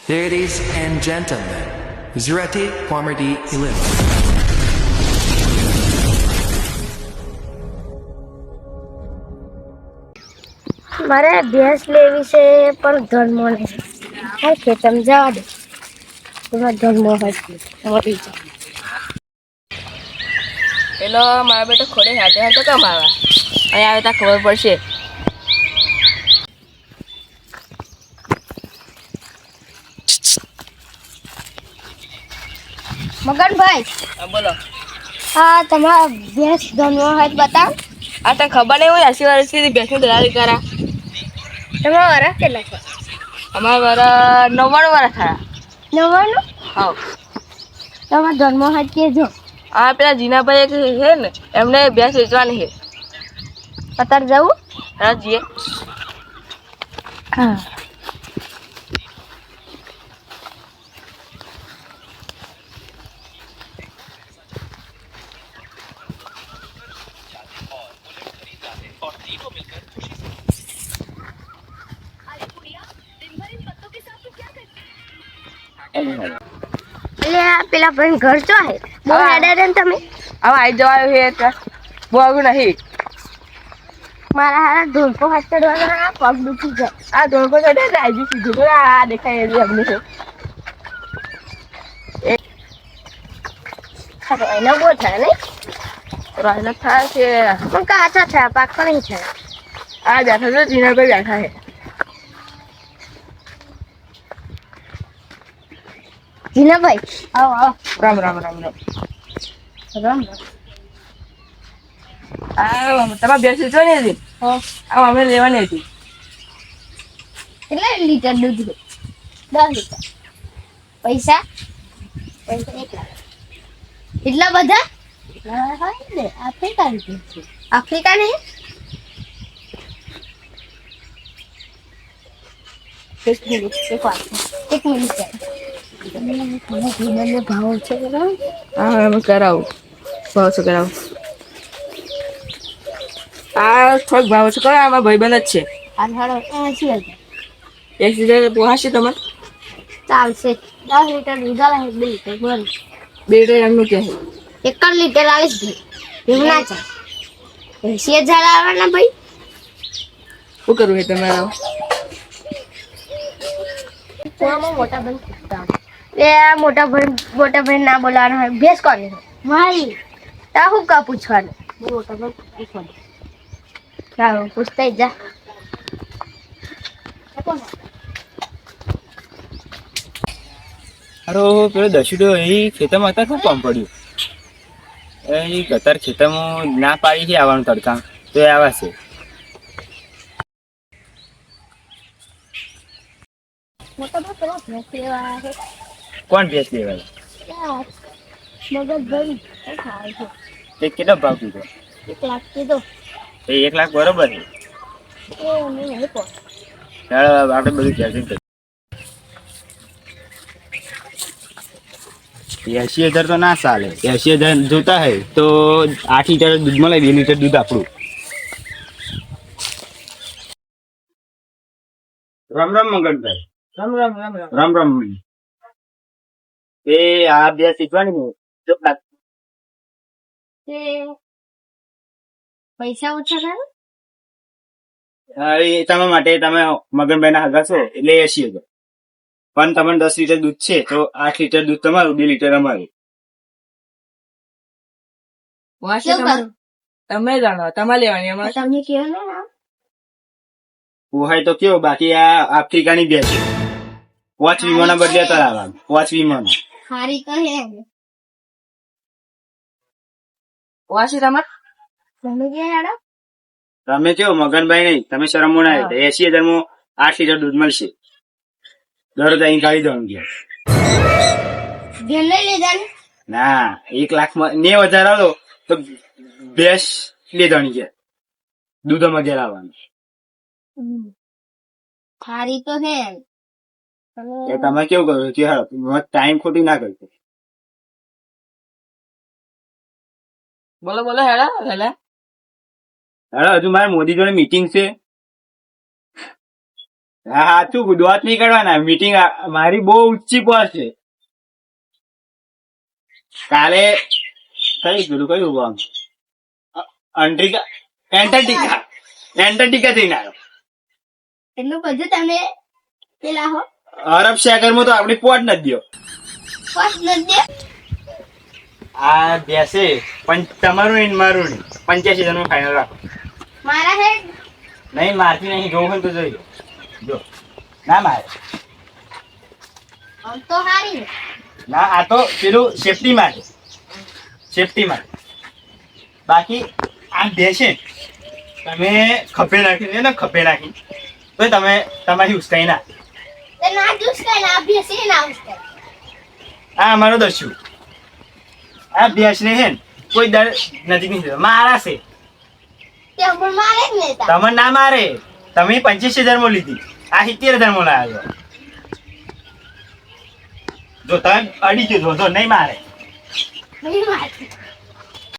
Ladies and gentlemen, Zurati Comedy 11. મારે ભેંસ લેવી છે પણ ધર્મો નહીં. હા કે તમે જવા દો. તમારે ધર્મો હોય પેલો મારા બેટો ખોડે હાથે હાથે કેમ આવે અહીં આવે ત્યાં ખબર પડશે. મગનભાઈ, હા બોલો. હા તમારા ભેંસ ધર્મો હોય તો બતાવો. આ તને ખબર નહીં હોય 80 વર્ષથી બેસની દલાલી કરા. તમારા વરસ કેટલા છે? અમારા વારા 99 વર્ષ થયા. 99? હા. તમારા ધર્મો હોય તો કહેજો. આ પેલા જીનાભાઈ એક છે ને એમને ભેંસ વેચવાની છે. અત્યારે જવું? હા જીએ. હા. એટલે પેલા ભાઈ ઘર ચો હે બહુ હા. હેડે ને તમે હવે આવી જવાયો છે ત્યાં બહુ આગું નહીં. મારા હારા ઢોલકો હાથ ચડવાના પગ દુખી જાય. આ ધોળકો ચડે ને આવી સીધું તો આ દેખાય એવી અમને છે. એનો બહુ થાય ને રાહના થાય છે. પણ કાચા છે પાક નહીં છે. આ બેઠા છે જીનાભાઈ બેઠા છે. જીનાભાઈ આવો આવો. રામ રામ રામ રામ. રામ આ તમારે ભેંસ વેચવાની હતી. આ અમે લેવાની હતી. કેટલા લીટર દૂધ દે? 10 લીટર. પૈસા? પૈસા 1 લાખ. એટલા બધા? એટલા હોય ને આફ્રિકા છે. આફ્રિકા ને એક મિનિટ ભાવ છે હા અમે કરાવું ભાવ છે કરાવું. આ થોડોક ભાવ છે કરો આમાં ભાઈબંધ જ છે. આ હાડો 80,000 એક લીટર પોહાશે તમારે? ચાલશે. 10 લીટર દૂધ આવે 2 લીટર બોલ 2 લીટર એમનું કે છે. 1 લીટર આવીશ ભાઈ એવું ના ચાલે. 80,000 આવે ને ભાઈ. શું કરવું છે તમારે? મોટા ભાઈ ના બોલાવાનું હોય. ભેંસ કોની હોય? મારી. તા હું કા પૂછવાનું? મોટા ભાઈ પૂછવાનું. ચાલો પૂછતા જ જા. હારો પેલો દસુડો અહીં ખેતરમાં હતા શું કામ પડ્યું એ ગતાર ખેતરમાં ના પાડી છે આવવાનું તડકા તો એ આવા છે. મોટા ભાઈ પેલા ભેંસ લેવા આવે કોણ ભેંસ લેવાય? મગજભાઈ ખાય છે. તે કેટલો ભાવ કીધો? 1 લાખ કીધો. એ 1 લાખ બરોબર છે. એ નહીં પો. ચાલો આપણે બધું ચેકિંગ કરીએ. 80,000 તો ના ચાલે. 80,000 જોતા હોય તો 8 લીટર દૂધ મળે 2 લીટર દૂધ આપણું. રામ રામ મગનભાઈ. રામ રામ રામ રામ. રામ રામ. એ આ બે શીખવાની ને જો તે પૈસા ઓછા થાય એ તમારા માટે તમે મગનભાઈ ના હગા છો એટલે 80,000 પણ તમને 10 લીટર દૂધ છે તો 8 લીટર દૂધ તમારું 2 લીટર અમારું. પોહાશે કેવું તમારે? કરું? તમે જાણો તમારે લેવાની અમારે. તમને કહો ને પોહાય તો કેવો બાકી આ આફ્રિકાની બે છે 5 વીમાના બદલે તરાવવાનું 5 વીમાના. હારી તો હે પોહાશે તમારે? તમે કે યાડો તમે કેવો મગનભાઈ નહીં તમે શરમ ના આવે 80,000 માં 8 લીટર દૂધ મળશે. દરરોજ અહીં કાઢી દેવાનું ગયા. ઘેર લઈ લેજા ને ના 1 લાખમાં 90,000 આવો તો ભેંસ લેવાની ગયા દૂધ અમારે ઘેર આવવાનું. હારી તો હે એ તમે કેવું કર્યું કે હા ટાઈમ ખોટી ના કરતો. બોલો બોલો હેડા હેલા. હજુ મારે મોદી જોડે મીટિંગ છે હા સાચું ગુદવાત નહીં કરવાના. મીટિંગ મારી બહુ ઊંચી પોસ્ટ છે. કાલે કઈ પેલું કયું ગામ? એન્ટાર્ટિકા જઈને આવ્યો. એટલું બધું તમે પેલા હો અરબ સાગરમાં તો આપડી પોટ નથી દ્યો. ફર્સ્ટ નથી આ બેસે પણ તમારું નહીં ને મારું નહીં 85 જણનું ફાઇનલ રાખો. મારા હેડ નહીં મારથી નહીં જોવું હોય તો જોઈ લો. જો ના મારે આમ તો હારી ના, આ તો પેલું સેફટી માટે બાકી આ બેસે તમે ખભે નાખી ને ખભે નાખી તો તમે તમારી ઉસકાઈ ના. તે ના જુસ કઈ ના અભ્યાસ એ ના ઉસ્તે આ અમારો દસ્યુ આ ભેંસ ને હે ને કોઈ દર નજીક નહીં જતો. મારા છે તે અમર મારે જ નહીં તા તમે ના મારે. તમે 25,000 માં લીધી, આ 70,000 માં લાવ્યો. જો તમે અડી ગયો જો નહીં મારે. નહીં મારે